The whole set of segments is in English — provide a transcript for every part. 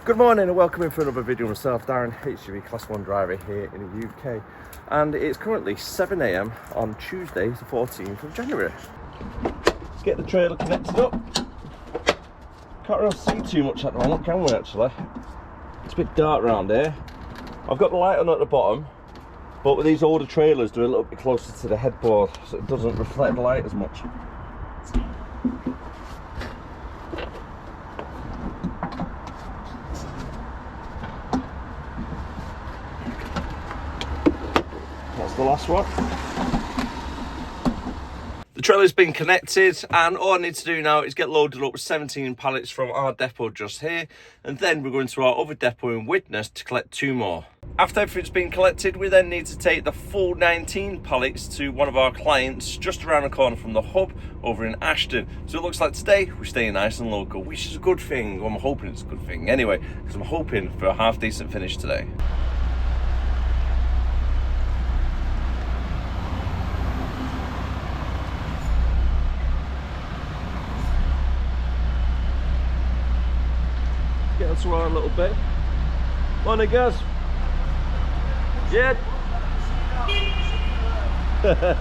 Good morning and welcome in for another video. Myself, Darren, HGV Class 1 driver here in the UK, and it's currently 7 AM on Tuesday the 14th of January. Let's get the trailer connected up. Can't really see too much at the moment, can we actually? It's a bit dark around here. I've got the light on at the bottom, but with these older trailers they're a little bit closer to the headboard so it doesn't reflect the light as much. The last one. The trailer's been connected, and all I need to do now is get loaded up with 17 pallets from our depot just here, and then we're going to our other depot in Widnes to collect 2 more. After everything's been collected, we then need to take the full 19 pallets to one of our clients just around the corner from the hub over in Ashton. So it looks like today we're staying nice and local, which is a good thing. Well, I'm hoping it's a good thing anyway, because I'm hoping for a half decent finish today. Get us around a little bit. Morning, guys. Yeah. And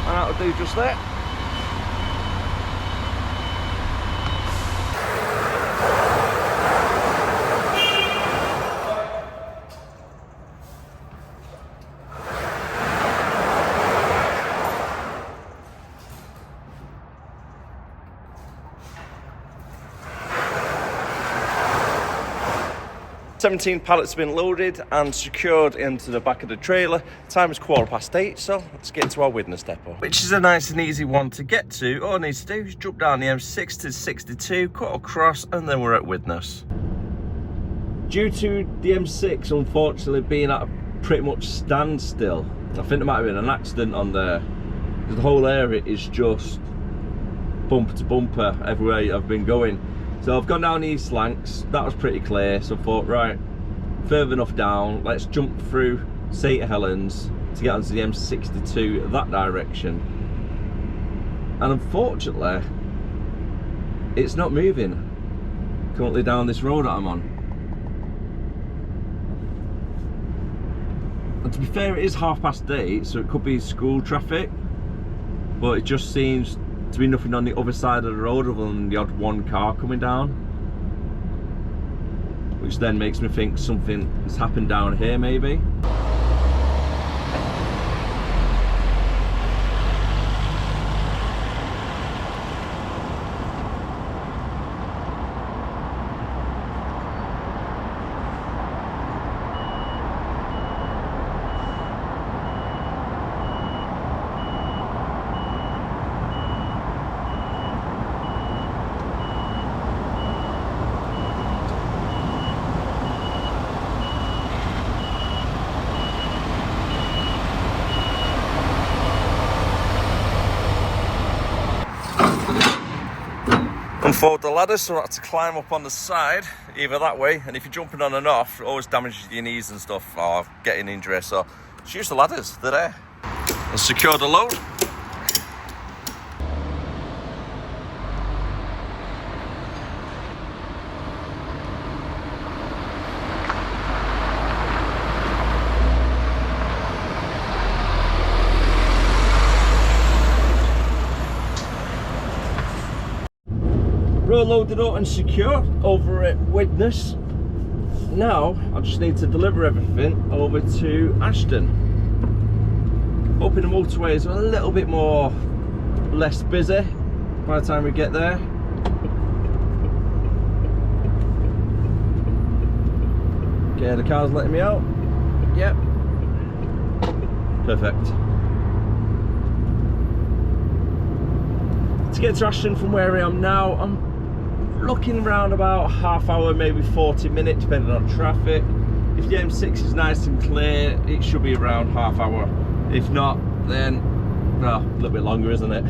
that'll do just that. "17 pallets have been loaded and secured into the back of the trailer. Time is 8:15, so let's get to our Widnes depot, which is a nice and easy one to get to. All I need to do is jump down the M6 to 62, cut across, and then we're at Widnes. Due to the M6 unfortunately being at a pretty much standstill, I think there might have been an accident on there, because the whole area is just bumper to bumper everywhere I've been going. So I've gone down East Lancs, that was pretty clear, so I thought, right, further enough down, let's jump through St Helens to get onto the M62 that direction. And unfortunately, it's not moving currently down this road that I'm on. And to be fair, it is 8:30, so it could be school traffic, but it just seems to be nothing on the other side of the road other than the odd one car coming down, which then makes me think something has happened down here maybe. Unfold the ladder, so I had to climb up on the side, either that way, and if you're jumping on and off, it always damages your knees and stuff, or getting injury, so just use the ladders, they're there. And secure the load. We're loaded up and secure over at Widnes. Now I just need to deliver everything over to Ashton. Hoping the motorway is a little bit less busy by the time we get there. Okay, the car's letting me out. Yep. Perfect. To get to Ashton from where I am now, I'm looking around about half hour, maybe 40 minutes, depending on traffic. If the M6 is nice and clear, it should be around half hour. If not, then well, a little bit longer, isn't it?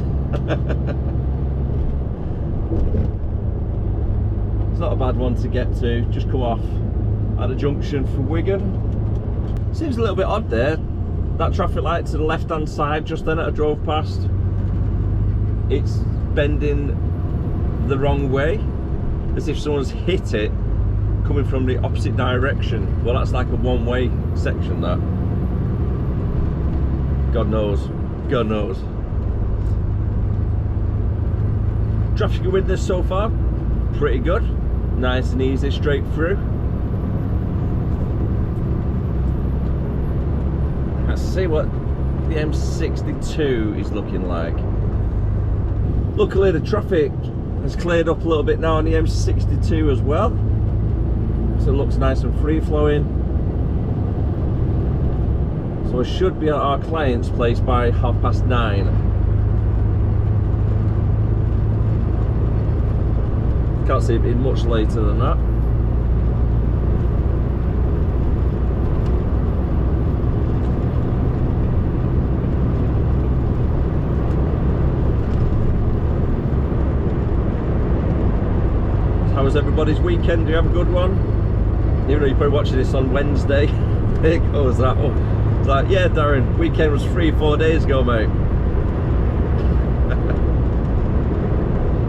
It's not a bad one to get to. Just come off at the junction for Wigan. Seems a little bit odd there. That traffic light to the left hand side just then that I drove past, it's bending the wrong way, as if someone's hit it coming from the opposite direction. Well, that's like a one-way section, that. God knows. God knows. Traffic in Widnes so far, pretty good. Nice and easy, straight through. Let's see what the M62 is looking like. Luckily the traffic has cleared up a little bit now on the M62 as well. So it looks nice and free flowing. So I should be at our client's place by 9:30. Can't see it being much later than that. How was everybody's weekend? Do you have a good one? Even though you're probably watching this on Wednesday. There goes that one. It's like, yeah, Darren, weekend was 3-4 days ago, mate.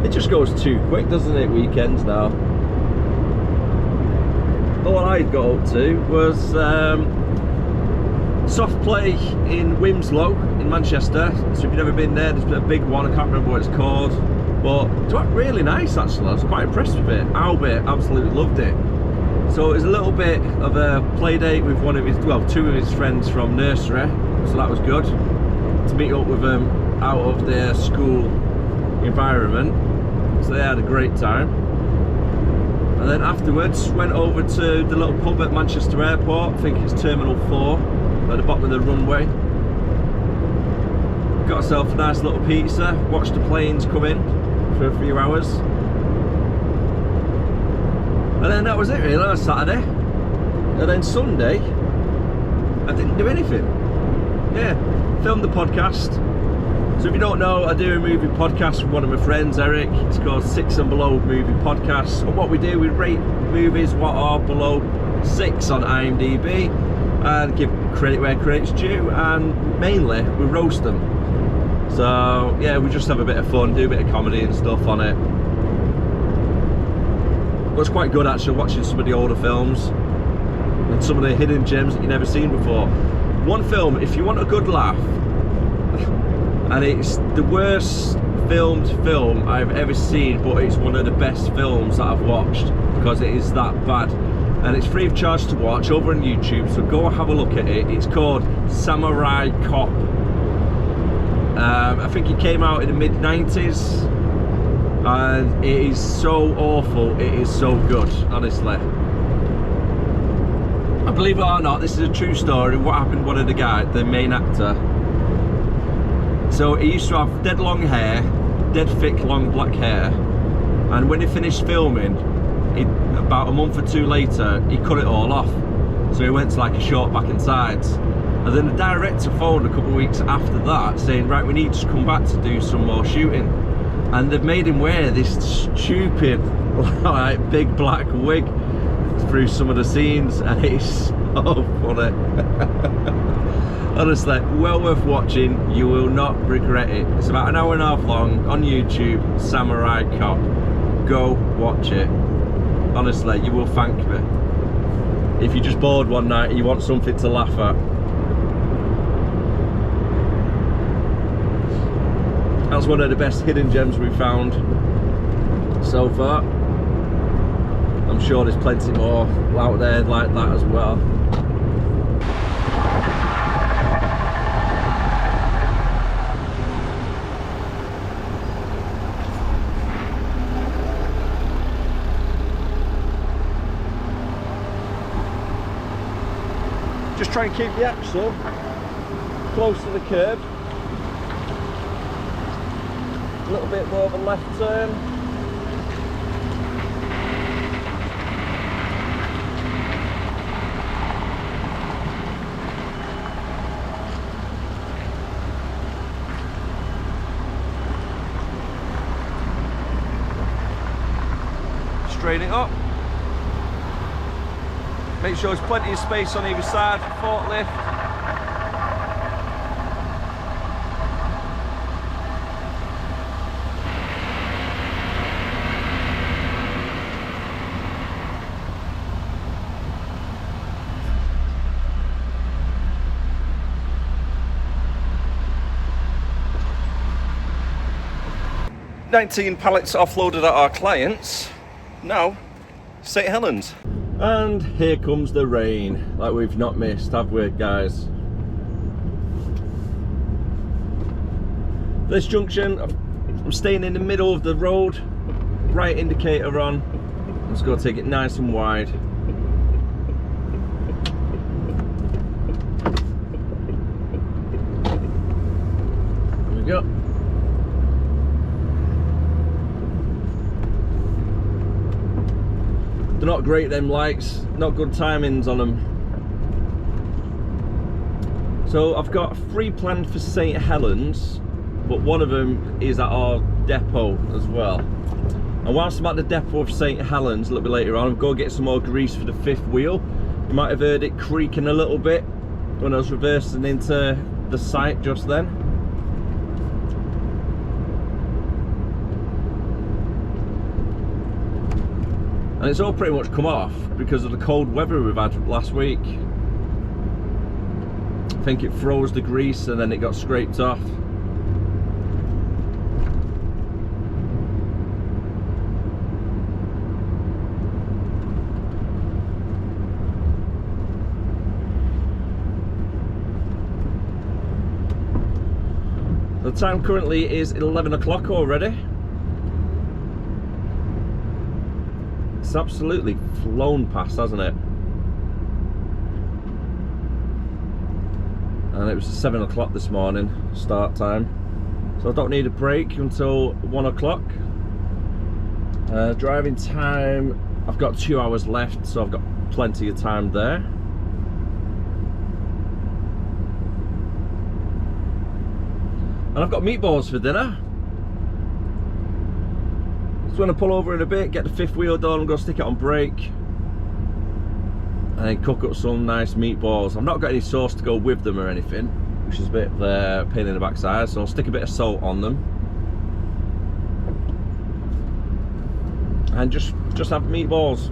It just goes too quick, doesn't it, weekends now? All I got up to was soft play in Wimslow in Manchester. So if you've never been there, there's a big one, I can't remember what it's called. But it's really nice actually, I was quite impressed with it. Albert absolutely loved it. So it was a little bit of a play date with one of his, well, two of his friends from nursery. So that was good, to meet up with them out of their school environment. So they had a great time. And then afterwards went over to the little pub at Manchester Airport. I think it's Terminal 4 at the bottom of the runway. Got myself a nice little pizza, watched the planes come in for a few hours. And then that was it really on Saturday. And then Sunday, I didn't do anything. Yeah, filmed the podcast. So if you don't know, I do a movie podcast with one of my friends, Eric. It's called 6 and Below Movie Podcast. And what we do, we rate movies what are below 6 on IMDb and give credit where credit's due, and mainly we roast them. So yeah, we just have a bit of fun, do a bit of comedy and stuff on it. But it's quite good actually watching some of the older films and some of the hidden gems that you've never seen before. One film, if you want a good laugh, and it's the worst filmed film I've ever seen, but it's one of the best films that I've watched because it is that bad. And it's free of charge to watch over on YouTube, so go have a look at it. It's called Samurai Cop. I think it came out in the mid-90s, and it is so awful, it is so good, honestly. And believe it or not, this is a true story. What happened, one of the guys, the main actor, so he used to have dead long hair, dead thick long black hair, and when he finished filming, about a month or two later, he cut it all off. So he went to like a short back and sides. And then the director phoned a couple of weeks after that saying, right, we need to come back to do some more shooting. And they've made him wear this stupid like big black wig through some of the scenes, and it's so funny. Honestly, well worth watching. You will not regret it. It's about an hour and a half long on YouTube, Samurai Cop. Go watch it. Honestly, you will thank me. If you're just bored one night and you want something to laugh at. That's one of the best hidden gems we've found so far. I'm sure there's plenty more out there like that as well. Just try and keep the axle close to the curb. A little bit more of a left turn. Straighten it up. Make sure there's plenty of space on either side for forklift. "19 pallets offloaded at our clients. Now, St Helens." And here comes the rain, like we've not missed, have we, guys? This junction, I'm staying in the middle of the road, right indicator on. I'm just going to take it nice and wide. There we go. They're not great, them lights, not good timings on them. So I've got 3 planned for St Helens, but one of them is at our depot as well. And whilst I'm at the depot of St Helens a little bit later on, I'm going to get some more grease for the 5th wheel. You might have heard it creaking a little bit when I was reversing into the site just then. And it's all pretty much come off because of the cold weather we've had last week. I think it froze the grease and then it got scraped off. The time currently is 11 o'clock already. It's absolutely flown past, hasn't it? And it was 7 o'clock this morning, start time. So I don't need a break until 1 o'clock. Driving time, I've got 2 hours left, so I've got plenty of time there. And I've got meatballs for dinner. So when I pull over in a bit, get the 5th wheel done, go stick it on brake, and then cook up some nice meatballs. I've not got any sauce to go with them or anything, which is a bit of a pain in the backside, so I'll stick a bit of salt on them. And just have meatballs.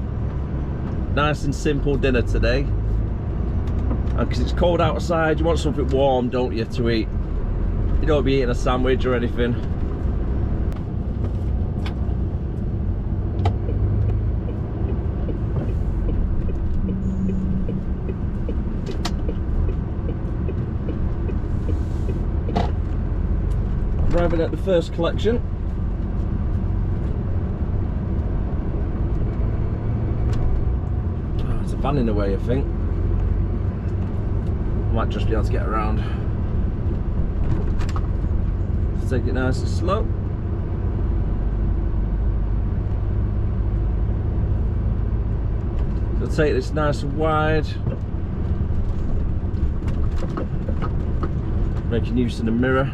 Nice and simple dinner today. And because it's cold outside, you want something warm, don't you, to eat. You don't be eating a sandwich or anything. Arriving at the first collection. Oh, it's a van in the way, I think. Might just be able to get around. Let's take it nice and slow. So take this nice and wide. Making use of the mirror.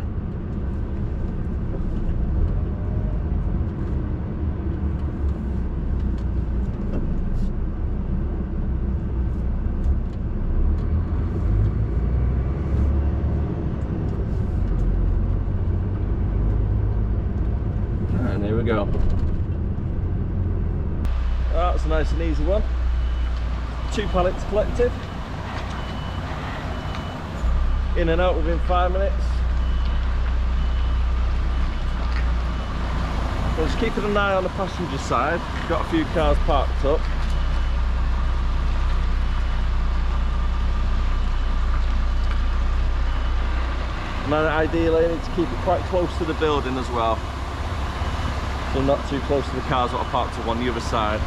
There we go. Oh, that's a nice and easy one. 2 pallets collected. In and out within 5 minutes. So just keeping an eye on the passenger side. Got a few cars parked up. And then ideally I need to keep it quite close to the building as well. So not too close to the cars that are parked up on the other side.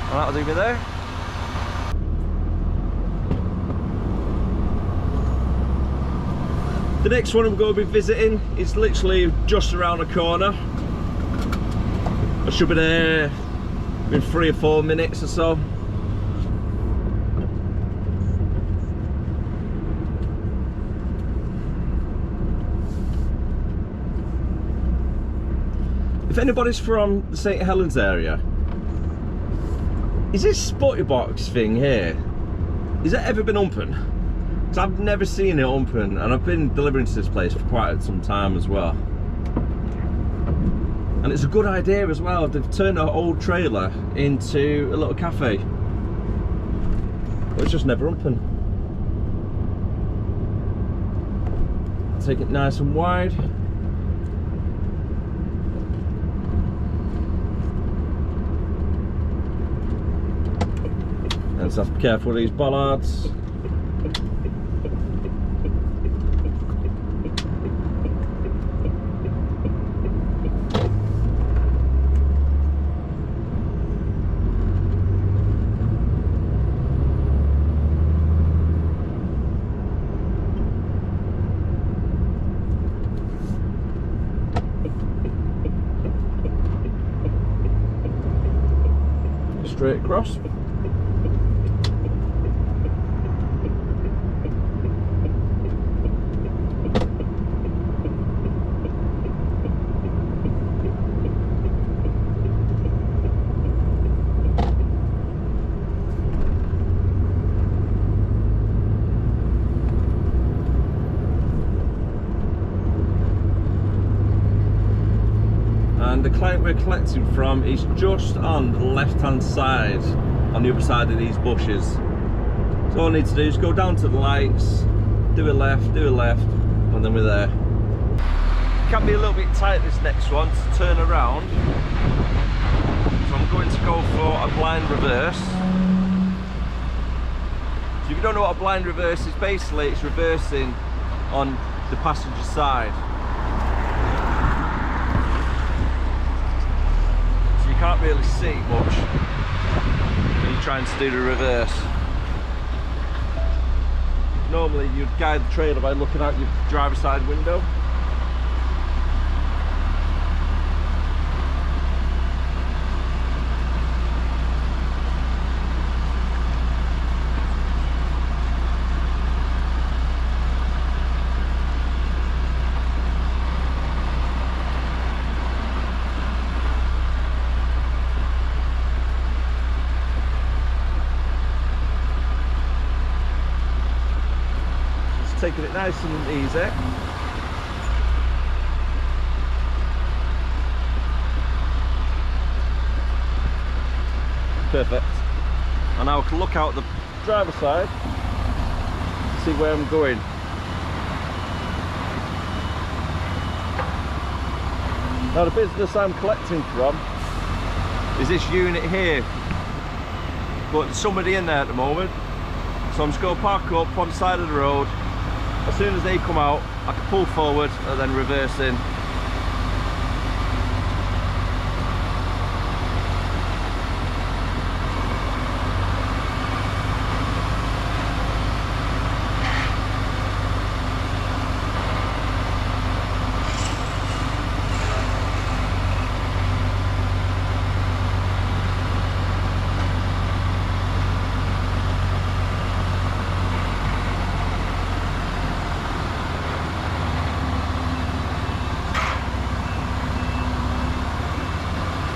And that'll do me there. The next one I'm going to be visiting is literally just around the corner. I should be there in 3 or 4 minutes or so. If anybody's from the St Helens area, is this spotty box thing here, has it ever been open? Because I've never seen it open, and I've been delivering to this place for quite some time as well. And it's a good idea as well. They've turned our old trailer into a little cafe. But it's just never open. Take it nice and wide. And just have to be careful with these bollards. Straight across. And the client we're collecting from is just on the left hand side, on the other side of these bushes. So all I need to do is go down to the lights, do a left, and then we're there. It can be a little bit tight this next one to turn around, so I'm going to go for a blind reverse. So if you don't know what a blind reverse is, basically it's reversing on the passenger side. You can't really see much when you're trying to do the reverse. Normally you'd guide the trailer by looking out your driver's side window. Taking it nice and easy. Perfect. And now I can look out the driver's side to see where I'm going. Now the business I'm collecting from is this unit here, but there's somebody in there at the moment, so I'm just going to park up on the side of the road. As soon as they come out, I can pull forward and then reverse in.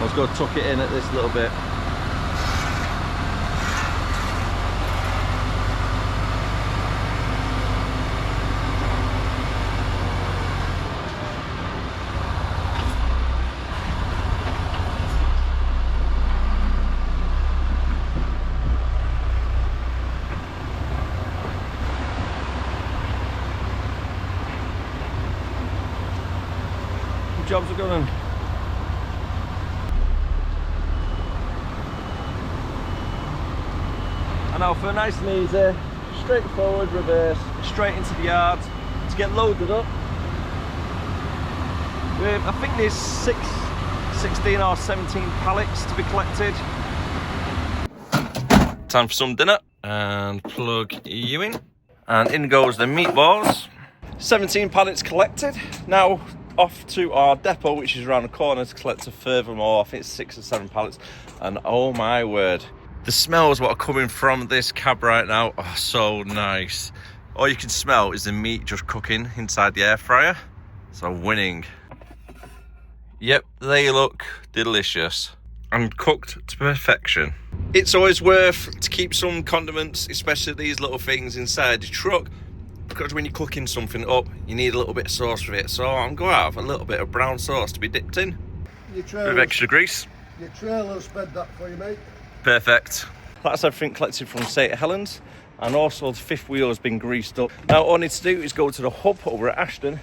Let's go tuck it in at this little bit. Good jobs are going on. And now for a nice and easy, straightforward reverse, straight into the yard to get loaded up. With, I think there's 16 or 17 pallets to be collected. Time for some dinner, and plug you in. And in goes the meatballs. 17 pallets collected. Now off to our depot, which is around the corner, to collect a further more. I think it's 6 or 7 pallets. And oh my word, the smells what are coming from this cab right now are so nice. All you can smell is the meat just cooking inside the air fryer. So winning. Yep, they look delicious and cooked to perfection. It's always worth to keep some condiments, especially these little things inside the truck, because when you're cooking something up, you need a little bit of sauce with it. So I'm going to have a little bit of brown sauce to be dipped in with extra grease. Your trailer sped that for you, mate. Perfect. That's everything collected from St Helens, and also the fifth wheel has been greased up. Now all I need to do is go to the hub over at Ashton,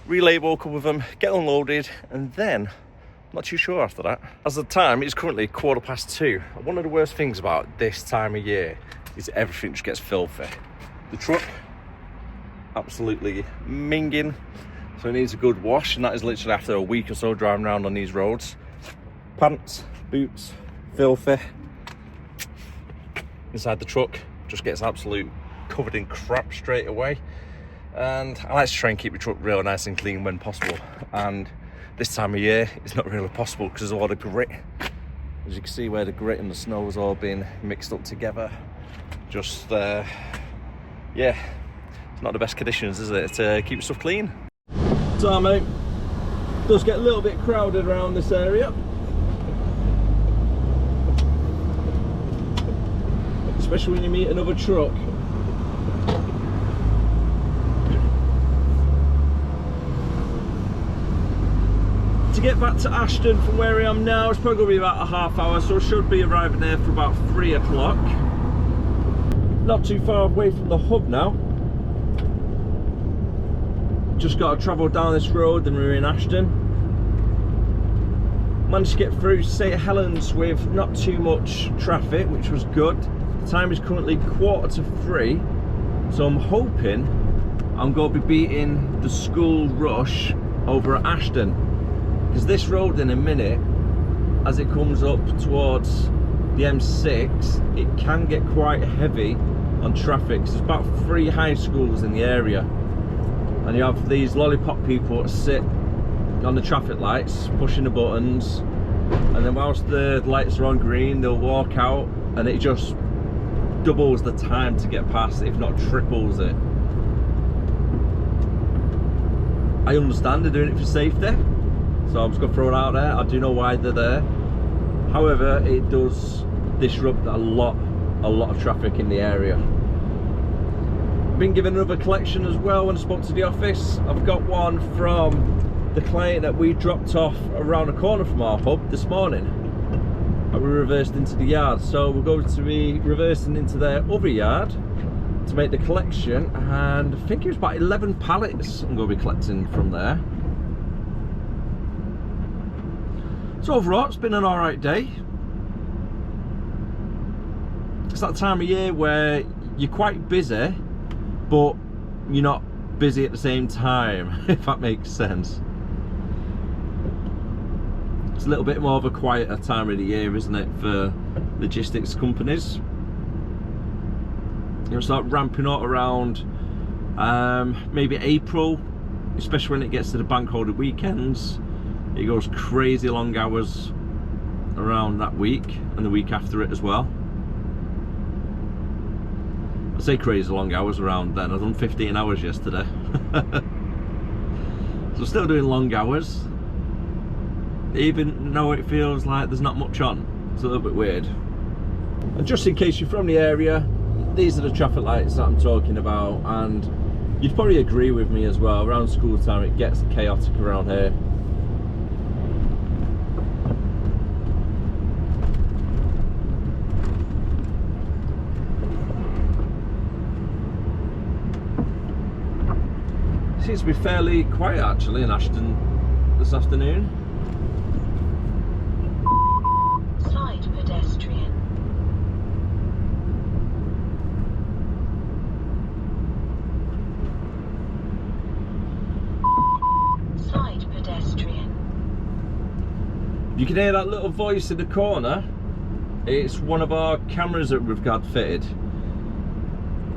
relabel a couple of them, get unloaded, and then I'm not too sure after that. As the time is currently 2:15. One of the worst things about this time of year is everything just gets filthy. The truck, absolutely minging, so it needs a good wash, and that is literally after a week or so driving around on these roads. Pants, boots, filthy. Inside the truck just gets absolute covered in crap straight away, and I like to try and keep the truck real nice and clean when possible, and this time of year it's not really possible because there's a lot of grit. As you can see where the grit and the snow has all been mixed up together, just yeah, it's not the best conditions, is it, to keep stuff clean. So mate, it does get a little bit crowded around this area, especially when you meet another truck. To get back to Ashton from where I am now, it's probably going to be about a half hour, so I should be arriving there for about 3 o'clock. Not too far away from the hub now. Just got to travel down this road and we're in Ashton. Managed to get through St Helens with not too much traffic, which was good. The time is currently 2:45, so I'm hoping I'm going to be beating the school rush over at Ashton, because this road in a minute, as it comes up towards the M6, it can get quite heavy on traffic. There's about 3 high schools in the area, and you have these lollipop people that sit on the traffic lights pushing the buttons, and then whilst the lights are on green they'll walk out, and it just doubles the time to get past, if not triples it. I understand they're doing it for safety, so I'm just going to throw it out there. I do know why they're there. However, it does disrupt a lot of traffic in the area. I've been given another collection as well when I spoke to the office. I've got one from the client that we dropped off around the corner from our hub this morning. We reversed into the yard, so we're going to be reversing into their other yard to make the collection, and I think it was about 11 pallets I'm going to be collecting from there. So overall, it's been an alright day. It's that time of year where you're quite busy, but you're not busy at the same time, if that makes sense. It's a little bit more of a quieter time of the year, isn't it, for logistics companies. You'll start ramping up around maybe April, especially when it gets to the bank holiday weekends. It goes crazy long hours around that week and the week after it as well. I say crazy long hours around then. I've done 15 hours yesterday. So still doing long hours, even though it feels like there's not much on. It's a little bit weird. And just in case you're from the area, these are the traffic lights that I'm talking about, and you'd probably agree with me as well, around school time it gets chaotic around here. Seems to be fairly quiet actually in Ashton this afternoon. Side pedestrian. Side pedestrian. You can hear that little voice in the corner. It's one of our cameras that we've got fitted.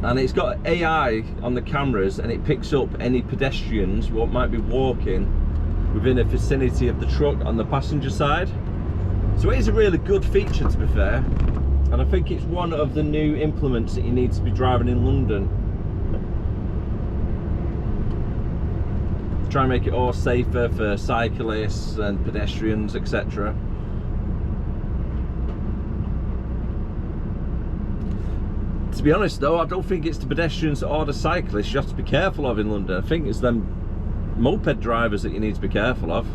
And it's got AI on the cameras, and it picks up any pedestrians what might be walking within a vicinity of the truck on the passenger side. So it is a really good feature, to be fair, and I think it's one of the new implements that you need to be driving in London. try and make it all safer for cyclists and pedestrians, etc. To be honest though, I don't think it's the pedestrians or the cyclists you have to be careful of in London. I think it's them moped drivers that you need to be careful of.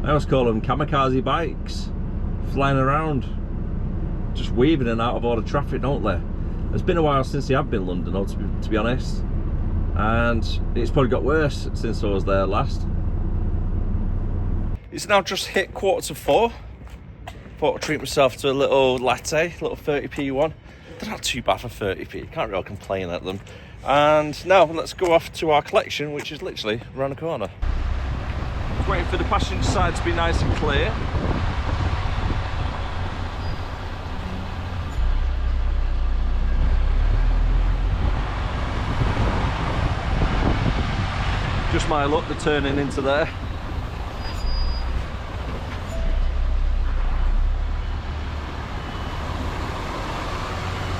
I always call them kamikaze bikes, flying around, just weaving in and out of all the traffic, don't they? It's been a while since they have been in London, though, to be honest, and it's probably got worse since I was there last. It's now just hit 4:15. Thought I'd treat myself to a little latte, a little 30p one. They're not too bad for 30p, can't really complain at them. And now let's go off to our collection, which is literally around the corner. Just waiting for the passenger side to be nice and clear. Just my luck, they're turning into there.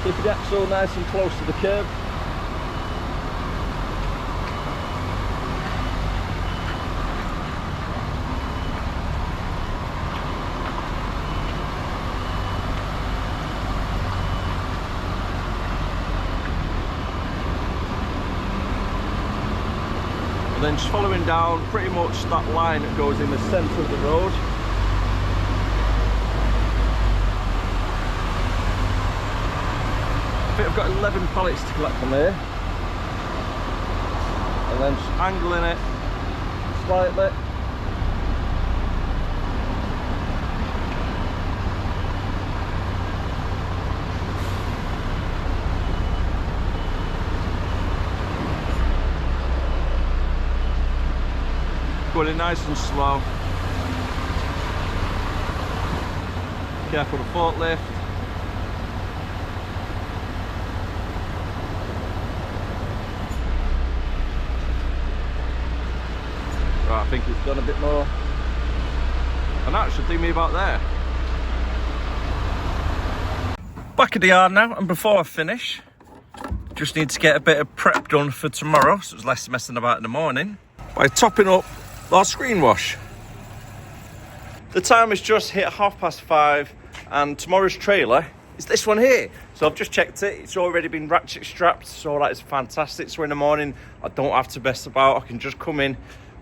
Keep the axle nice and close to the curb. And then just following down pretty much that line that goes in the centre of the road. I think I've got 11 pallets to collect from here. And then just angling it slightly. Going in nice and slow. Careful of the forklift. Right, I think it's done a bit more. And that should do me about there. Back at the yard now, and before I finish, just need to get a bit of prep done for tomorrow, so there's less messing about in the morning, by topping up our screen wash. The time has just hit 5:30, and tomorrow's trailer is this one here. So I've just checked it, it's already been ratchet strapped, so that is fantastic. So in the morning I don't have to mess about, I can just come in,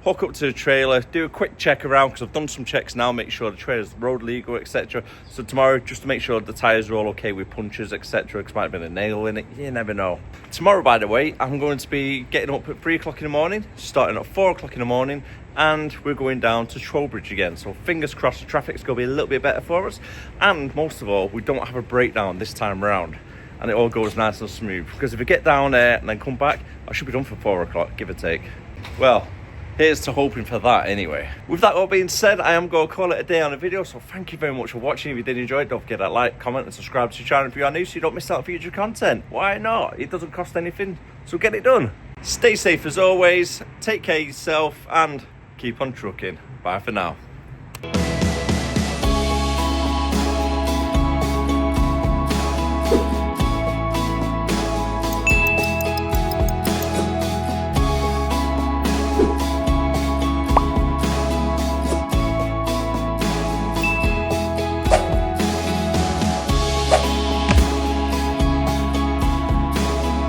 hook up to the trailer, do a quick check around, because I've done some checks now, make sure the trailer's road legal, etc. So tomorrow, just to make sure the tyres are all okay with punches, etc, because might have been a nail in it, you never know. Tomorrow, by the way, I'm going to be getting up at 3 o'clock in the morning, starting at 4 o'clock in the morning, and we're going down to Trowbridge again. So fingers crossed the traffic's going to be a little bit better for us, and most of all, we don't have a breakdown this time around, and it all goes nice and smooth, because if we get down there and then come back, I should be done for 4 o'clock, give or take. Well, here's to hoping for that anyway. With that all being said, I am going to call it a day on the video, so thank you very much for watching. If you did enjoy it, don't forget to like, comment and subscribe to the channel if you are new, so you don't miss out on future content. Why not? It doesn't cost anything, so get it done. Stay safe as always, take care of yourself, and keep on trucking. Bye for now.